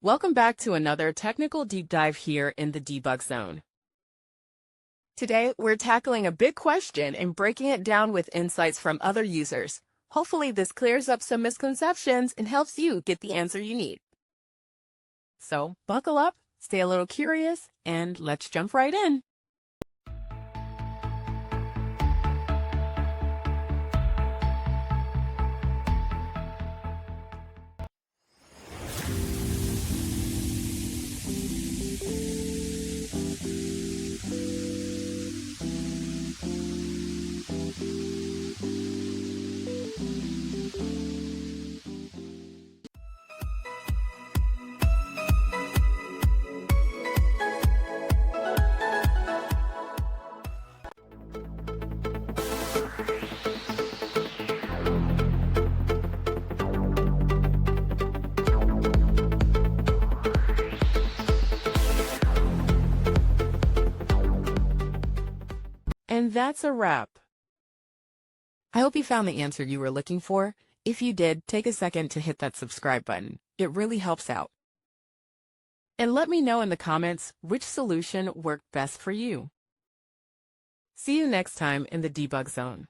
Welcome back to another technical deep dive here in the Debug Zone. Today, we're tackling a big question and breaking it down with insights from other users. Hopefully, this clears up some misconceptions and helps you get the answer you need. So, buckle up, stay a little curious, and let's jump right in. And that's a wrap. I hope you found the answer you were looking for. If you did, take a second to hit that subscribe button. It really helps out. And let me know in the comments which solution worked best for you. See you next time in the Debug Zone.